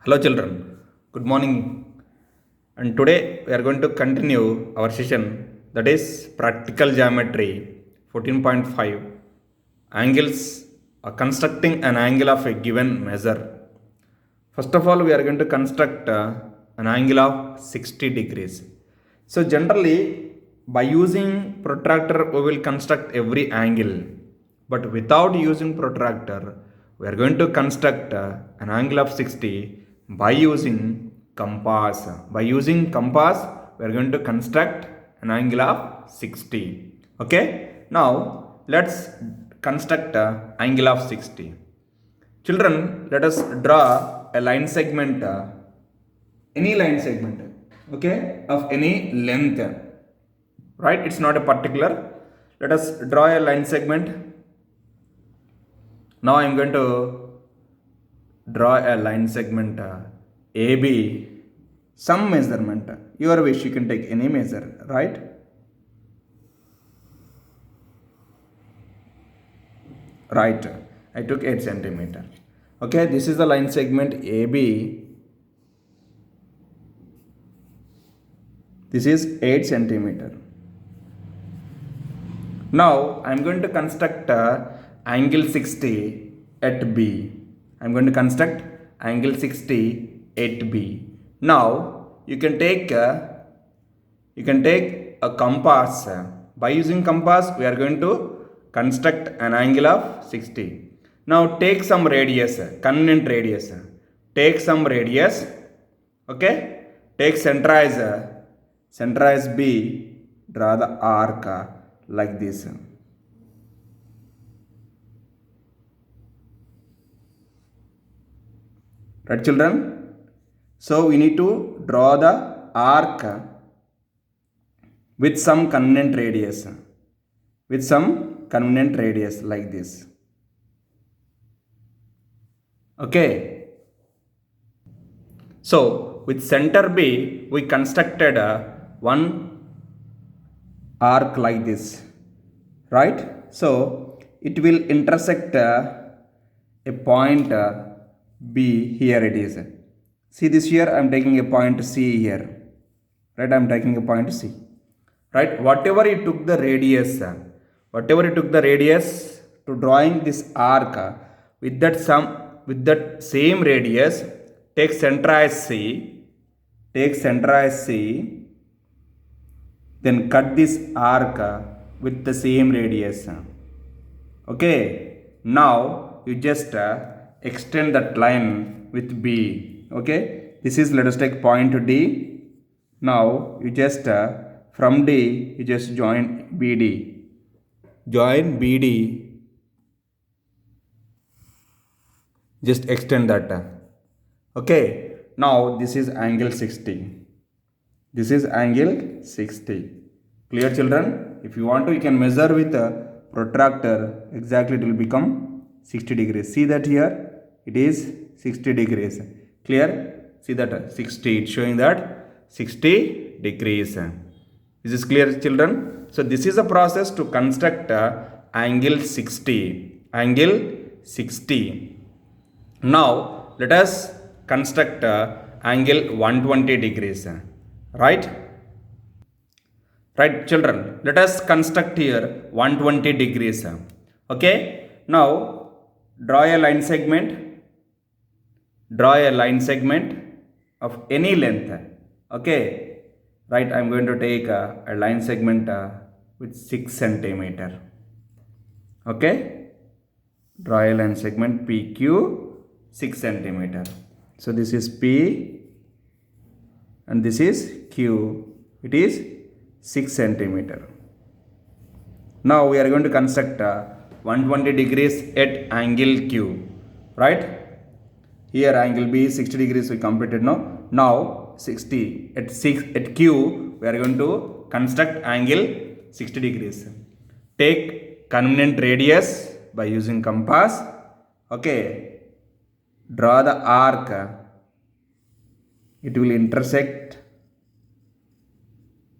Hello children, good morning. And today we are going to continue our session, that is practical geometry 14.5, angles, constructing an angle of a given measure. First of all, we are going to construct an angle of 60 degrees. So generally by using protractor we will construct every angle, but without using protractor we are going to construct an angle of 60 by using compass. By using compass we are going to construct an angle of 60. Okay, now let's construct angle of 60. Children, let us draw a line segment, any line segment, okay, of any length, right? It's not a particular. Let us draw a line segment. Now I am going to draw a line segment AB, some measurement. Your wish, you can take any measure, right? Right, I took 8 centimeter. Okay, this is the line segment AB. This is 8 centimeter. Now I am going to construct angle 60 at B. I am going to construct angle 60 at B. Now you can take a compass. By using compass we are going to construct an angle of 60. Now take some radius, convenient radius. Take some radius. Okay. Take centerize B. Draw the arc like this. Right, children? So we need to draw the arc with some convenient radius. With some convenient radius like this. Okay. So with center B we constructed one arc like this, right? So it will intersect a point B. Here it is. See this here, I am taking a point C here, right? I am taking a point C, right? Whatever you took the radius to drawing this arc, with that same radius, take centerize C, then cut this arc with the same radius. Okay, now you just extend that line with B. Okay, this is, let us take point D. Now you just from D you just join BD. Join BD. Just extend that. Okay, now this is angle 60. This is angle 60. Clear, children? If you want to, you can measure with a protractor. Exactly, it will become 60 degrees. See that here? It is 60 degrees. Clear? See that 60. It's showing that 60 degrees. Is this clear, children? So this is a process to construct angle 60. Angle 60. Now let us construct angle 120 degrees. Right, children, let us construct here 120 degrees. Okay, now draw a line segment of any length. Okay, right, I am going to take a line segment with 6 centimeter. Okay, draw a line segment PQ 6 centimeter. So this is P and this is Q. It is 6 centimeter. Now we are going to construct 120 degrees at angle Q, right? Here angle B is 60 degrees we completed now. Now 60 at Q we are going to construct angle 60 degrees. Take convenient radius by using compass. Okay, draw the arc. It will intersect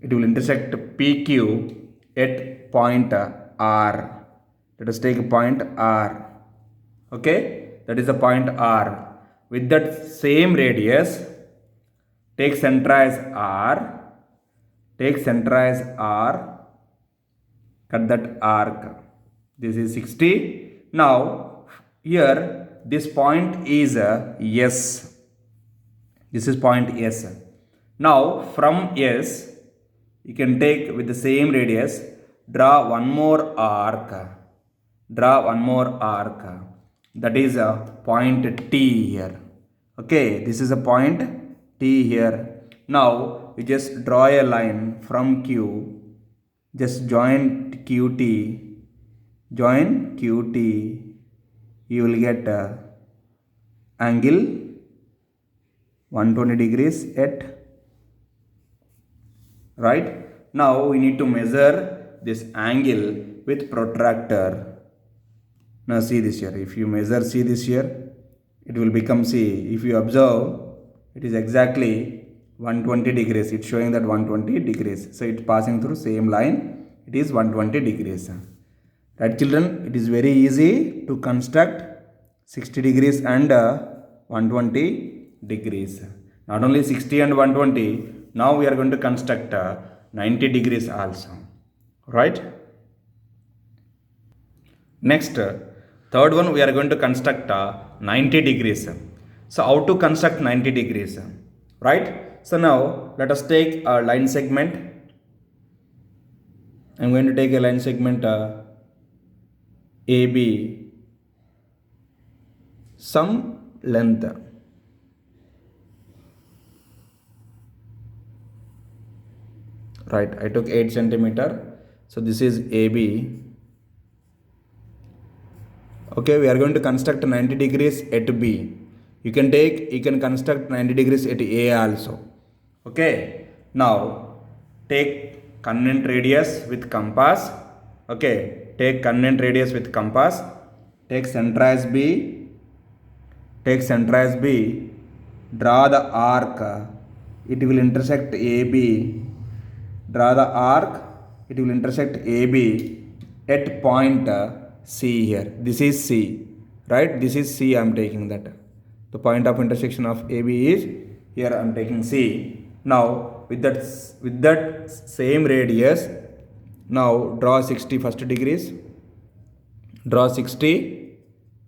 PQ at point R. Let us take a point R. Okay, that is a point R. with that same radius, take center as R, cut that arc. This is 60. Now here this point is S. This is point S. Now from S you can take with the same radius, draw one more arc. That is a point T here. Okay, this is a point T here. Now we just draw a line from Q. Just join QT. You will get angle 120 degrees at right. Now we need to measure this angle with protractor. Now see this here. If you measure, see this here, it will become, see, if you observe, it is exactly 120 degrees. It's showing that 120 degrees. So it's passing through same line. It is 120 degrees. Right, children? It is very easy to construct 60 degrees and 120 degrees. Not only 60 and 120. Now we are going to construct 90 degrees also. Right? Next, third one, we are going to construct 90 degrees. So how to construct 90 degrees? Right? So now let us take a line segment. I am going to take a line segment AB, some length. Right, I took 8 centimeter. So this is AB. Okay, we are going to construct 90 degrees at B. You can construct 90 degrees at A also. Okay, now take convenient radius with compass. Okay, take convenient radius with compass. Take center as B. Draw the arc. It will intersect AB. Draw the arc. It will intersect AB at point C here. This is C. Right? This is C. I am taking that. The point of intersection of AB is here. I am taking C. Now with that same radius, now draw 60 first degrees. Draw 60.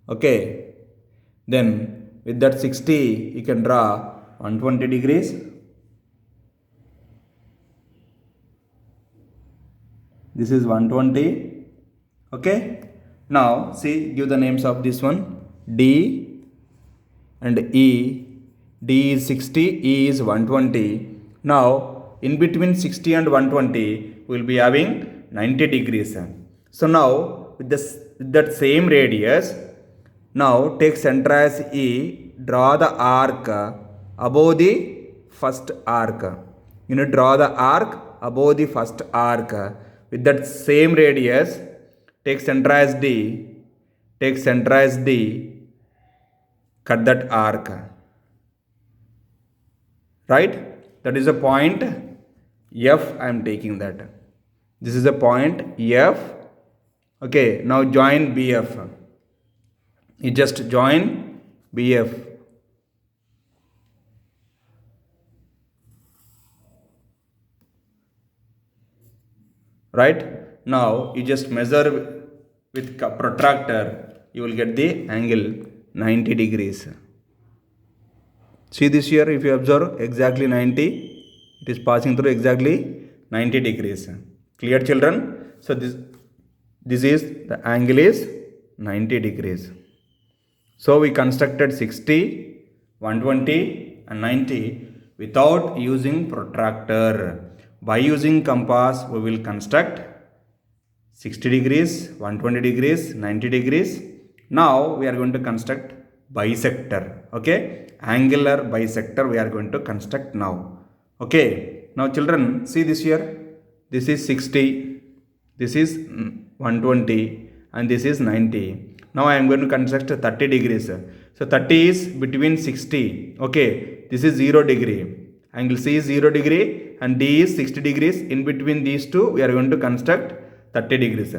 Okay. Then with that 60 you can draw 120 degrees. This is 120. Okay. Now see, give the names of this one. D and E. D is 60, E is 120. Now in between 60 and 120 we will be having 90 degrees. So now with that same radius, now take center as E, draw the arc above the first arc. You know, draw the arc above the first arc. With that same radius, take center as D, cut that arc. Right? That is a point F. I am taking that. This is a point F. Okay, now join BF. You just join BF. Right? Now you just measure with protractor. You will get the angle 90 degrees. See this here, if you observe, exactly 90. It is passing through exactly 90 degrees. Clear, children? So this is, the angle is 90 degrees. So we constructed 60, 120 and 90 without using protractor. By using compass, we will construct 60 degrees, 120 degrees, 90 degrees. Now we are going to construct bisector. Okay, angular bisector we are going to construct now. Okay, now children, see this here. This is 60, this is 120 and this is 90. Now I am going to construct 30 degrees. So 30 is between 60. Okay, this is 0 degree. Angle C is 0 degree and D is 60 degrees. In between these two, we are going to construct 30 degrees.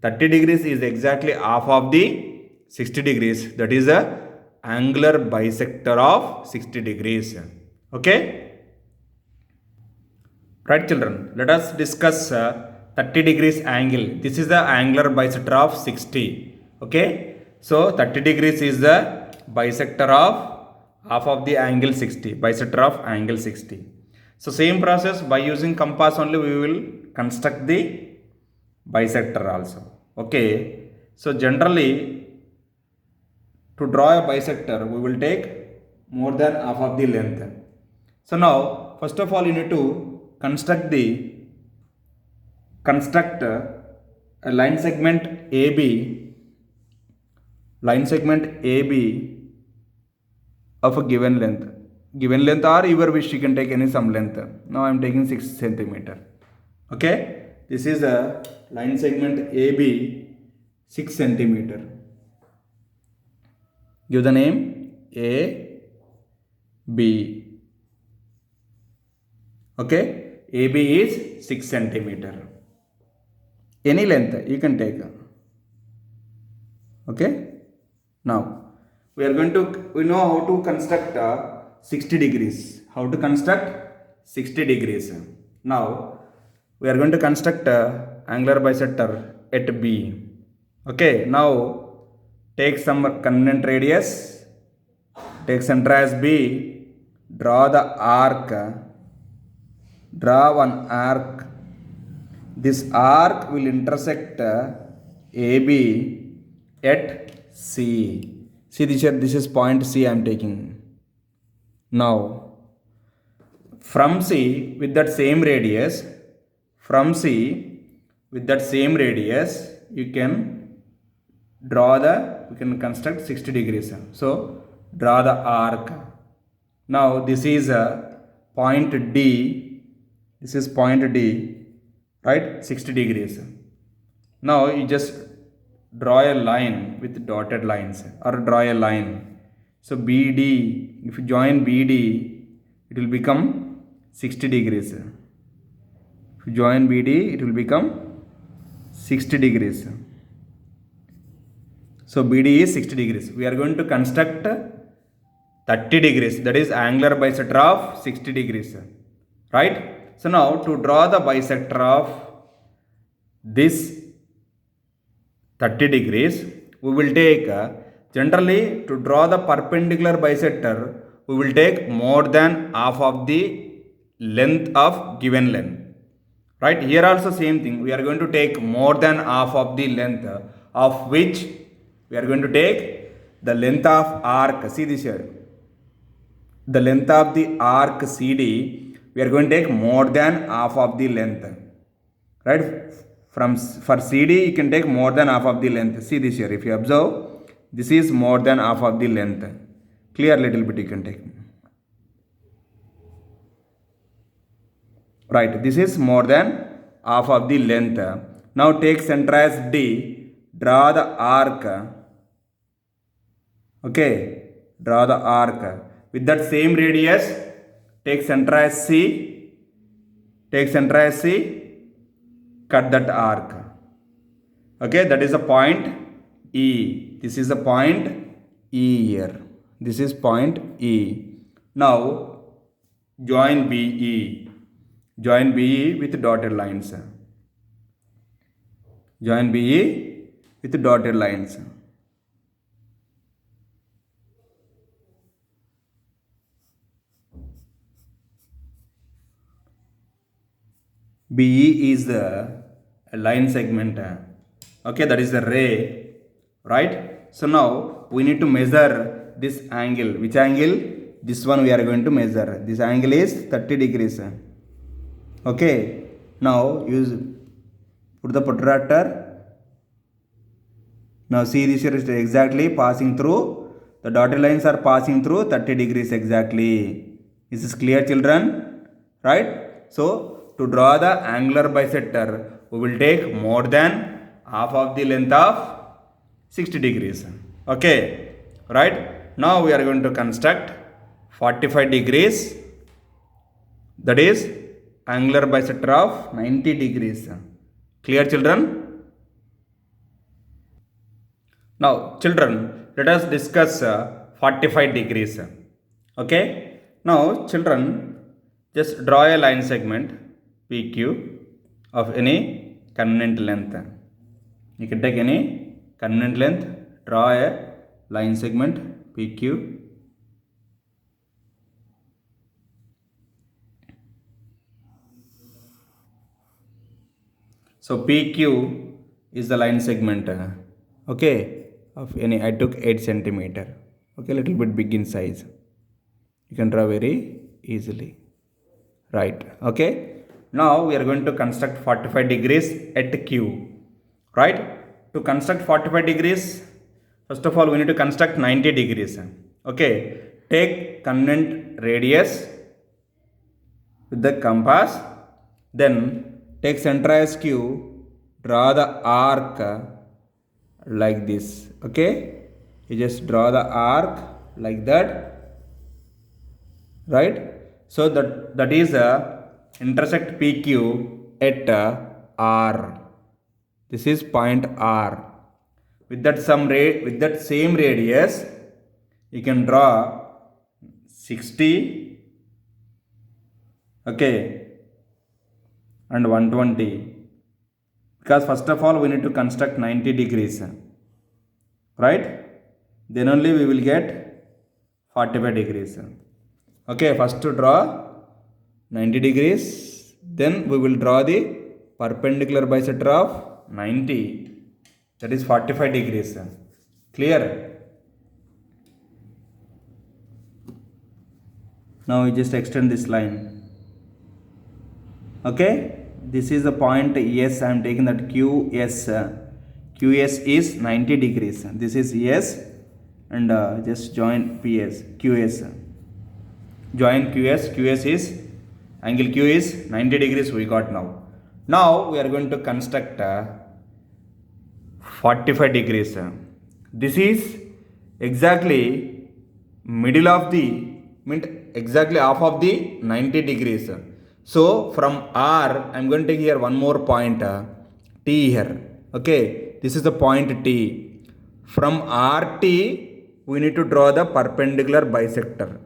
30 degrees is exactly half of the 60 degrees. That is angular bisector of 60 degrees. Okay, right children, let us discuss 30 degrees angle. This is the angular bisector of 60. Okay, so 30 degrees is the bisector of half of the angle 60, bisector of angle 60. So same process, by using compass only we will construct the bisector also. Okay, so generally to draw a bisector we will take more than half of the length. So now first of all you need to construct a line segment AB, of a given length, or your wish you can take any some length. Now I am taking 6 centimeter. Okay, this is a line segment AB 6 centimeter. Give the name A B. Okay, AB is 6 centimeter. Any length you can take. Okay, now we know how to construct 60 degrees. How to construct 60 degrees. Now we are going to construct angular bisector at B. Okay, now take some convenient radius, take center as B, draw the arc, draw one arc. This arc will intersect AB at C. See this is point C I am taking. Now from C with that same radius, you can construct 60 degrees. So draw the arc. Now this is a point D. This is point D, right? 60 degrees. Now you just draw a line with dotted lines, or draw a line. So BD, if you join BD, it will become 60 degrees. If you join BD, it will become 60 degrees. So BD is 60 degrees. We are going to construct 30 degrees, that is angular bisector of 60 degrees. Right? So now to draw the bisector of this 30 degrees, we will take, generally to draw the perpendicular bisector, we will take more than half of the length of given length. Right? Here also same thing. We are going to take more than half of the length, of which we are going to take the length of arc. See this here. The length of the arc CD, we are going to take more than half of the length. Right? For CD, you can take more than half of the length. See this here. If you observe, this is more than half of the length. Clear little bit you can take. Right. This is more than half of the length. Now take center as D. Draw the arc. Okay. Draw the arc. With that same radius, take center as C. Cut that arc. Okay, that is a point E. This is a point E here. This is point E. Now join BE. Join BE with dotted lines. Join BE with dotted lines. BE is the line segment. Okay, that is the ray. Right? So now we need to measure this angle. Which angle? This one we are going to measure. This angle is 30 degrees. Okay. Now put the protractor. Now see this here is exactly passing through. The dotted lines are passing through 30 degrees exactly. This is clear, children? Right? So to draw the angular bisector, we will take more than half of the length of 60 degrees. Okay, right? Now we are going to construct 45 degrees, that is angular bisector of 90 degrees. Clear, children? Now children, let us discuss 45 degrees. Okay, now children, just draw a line segment PQ of any convenient length. You can take any convenient length, draw a line segment PQ. So PQ is the line segment, okay, of any. I took 8 centimeter. Okay, little bit big in size. You can draw very easily, right? Okay, now we are going to construct 45 degrees at Q, right? To construct 45 degrees, first of all we need to construct 90 degrees. Okay, take convenient radius with the compass, then take center as Q, draw the arc like this. Okay, you just draw the arc like that, right? So that is intersect PQ at R. This is point R. With that same radius, you can draw 60, okay, and 120, because first of all we need to construct 90 degrees, right? Then only we will get 45 degrees. Okay, first to draw 90 degrees, then we will draw the perpendicular bisector of 90, that is 45 degrees. Clear? Now we just extend this line. Okay, this is the point S. I am taking that QS. QS is 90 degrees. This is S, and just join PS. QS. Join QS. QS is angle Q is 90 degrees. We got now. Now we are going to construct 45 degrees. This is exactly middle of the, exactly half of the 90 degrees. So from R, I am going to take here one more point, T here. Okay, this is the point T. From RT, we need to draw the perpendicular bisector.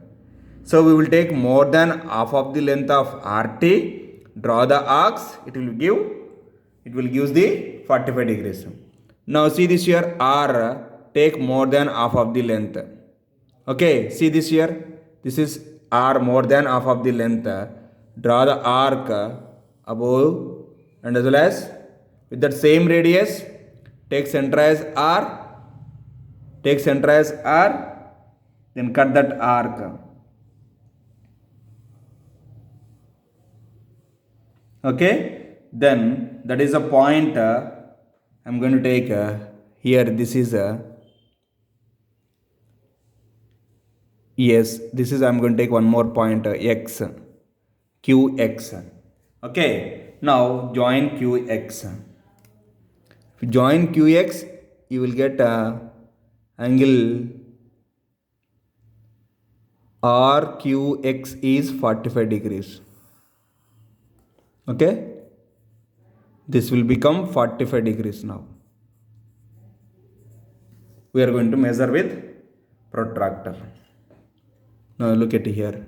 So we will take more than half of the length of RT, draw the arcs. It will give the 45 degrees. Now see this here, R, take more than half of the length. Okay, see this here, this is R more than half of the length. Draw the arc above and as well as with that same radius, take center as R, then cut that arc. Okay, then that is a point I am going to take here. This is yes, this is I am going to take one more point, X, QX. Okay, now join QX. If you join QX, you will get angle RQX is 45 degrees. Okay, this will become 45 degrees. Now we are going to measure with protractor. Now look at here,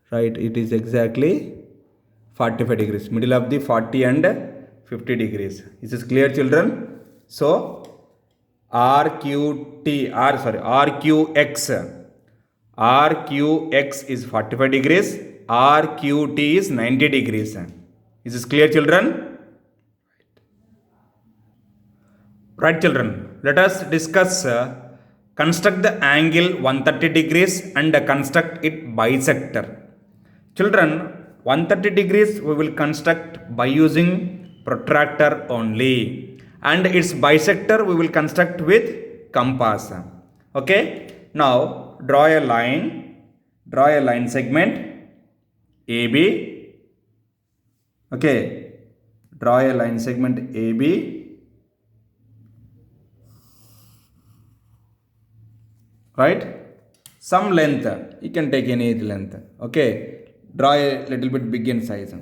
right? It is exactly 45 degrees, middle of the 40 and 50 degrees. Is this clear, children? So RQX is 45 degrees, RQT is 90 degrees. Is this clear, children? Right, children, let us discuss construct the angle 130 degrees and construct it bisector. Children, 130 degrees we will construct by using protractor only, and its bisector we will construct with compass. Okay, now draw a line segment AB. Okay, draw a line segment AB. Right, some length, you can take any length. Okay, draw a little bit big in size.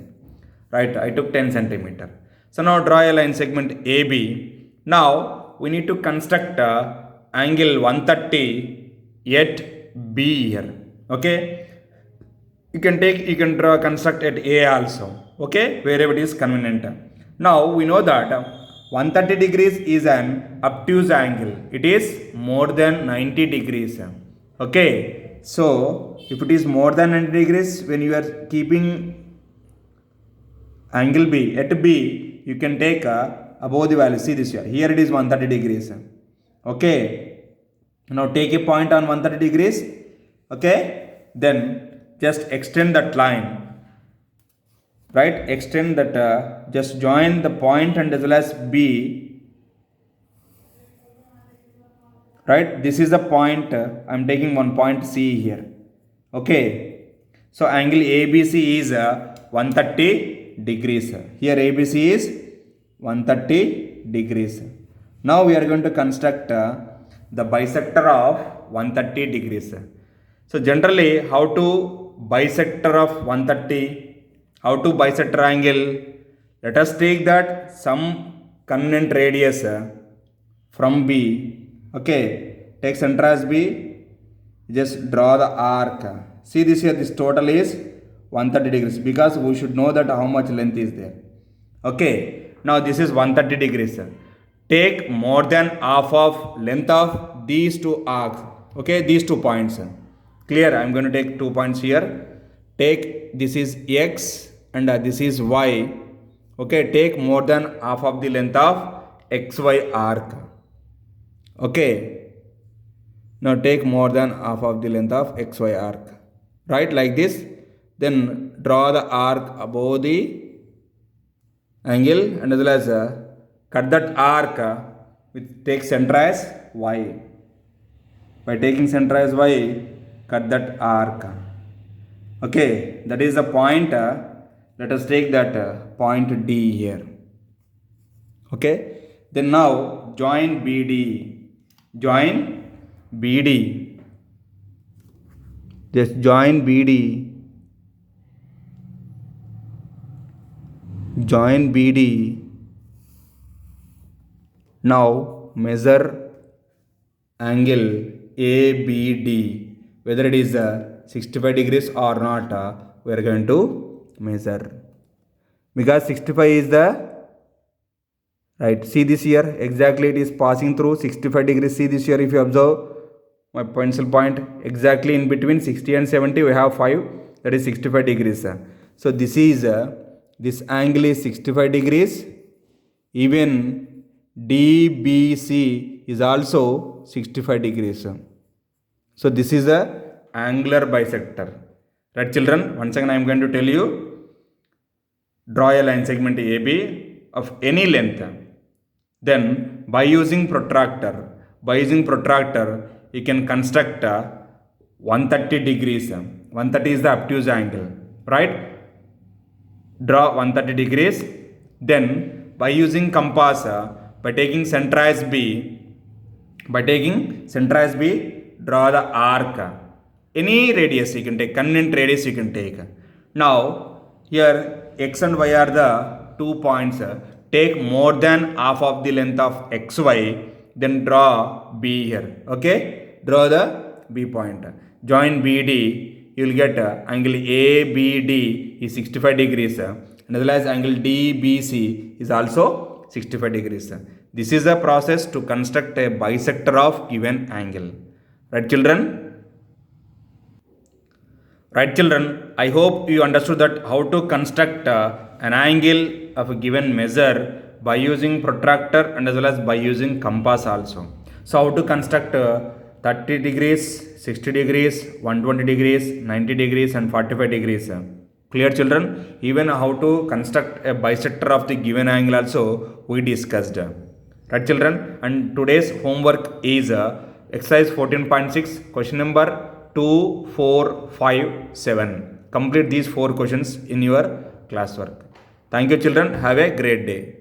Right, I took 10 centimeter. So now draw a line segment AB. Now we need to construct angle 130 at B here. Okay, you can draw construct at A also. Okay, wherever it is convenient. Now we know that 130 degrees is an obtuse angle. It is more than 90 degrees. Okay, so if it is more than 90 degrees, when you are keeping angle B at B, you can take above the value. See this here it is 130 degrees. Okay, now take a point on 130 degrees. Okay, then just extend that line, right? Extend that, just join the point and as well as B, right? This is the point. I'm taking one point C here. Okay, so angle ABC is 130 degrees. Here ABC is 130 degrees. Now we are going to construct the bisector of 130 degrees. So generally, how to bisector of 130? How to bisector angle? Let us take that some convenient radius from B. Okay, take center as B. Just draw the arc. See this here, this total is 130 degrees because we should know that how much length is there. Okay, now this is 130 degrees. Take more than half of length of these two arcs. Okay, these 2 points. Clear? I am going to take 2 points here. Take this is X and this is Y. Okay, take more than half of the length of XY arc. Okay, now take more than half of the length of XY arc. Right, like this. Then draw the arc above the angle and as well as cut that arc with take center as Y. By taking center as Y, cut that arc. Okay, that is the point. Let us take that point D here. Okay, then now join BD. Join BD. Just join BD. Join BD. Now measure angle ABD. Whether it is 65 degrees or not, we are going to measure. Because 65 is the right. See this here. Exactly it is passing through 65 degrees. See this here. If you observe my pencil point, exactly in between 60 and 70 we have 5. That is 65 degrees. So this is this angle is 65 degrees. Even DBC is also 65 degrees. So this is a angular bisector. Right children, once again I am going to tell you, draw a line segment AB of any length. Then by using protractor, you can construct 130 degrees. 130 is the obtuse angle, right? Draw 130 degrees. Then by using compass, by taking center as B, draw the arc. Any radius you can take, convenient radius you can take. Now here X and Y are the 2 points. Take more than half of the length of XY, then draw B here. Okay, draw the B point. Join BD, you will get angle ABD is 65 degrees and as well as angle DBC is also 65 degrees. This is a process to construct a bisector of given angle. Right children? Right children, I hope you understood that how to construct an angle of a given measure by using protractor and as well as by using compass also. So how to construct 30 degrees, 60 degrees, 120 degrees, 90 degrees and 45 degrees. Clear children? Even how to construct a bisector of the given angle also we discussed. Right children? And today's homework is exercise 14.6 question number 2, 4, 5, 7. Complete these 4 questions in your classwork. Thank you children. Have a great day.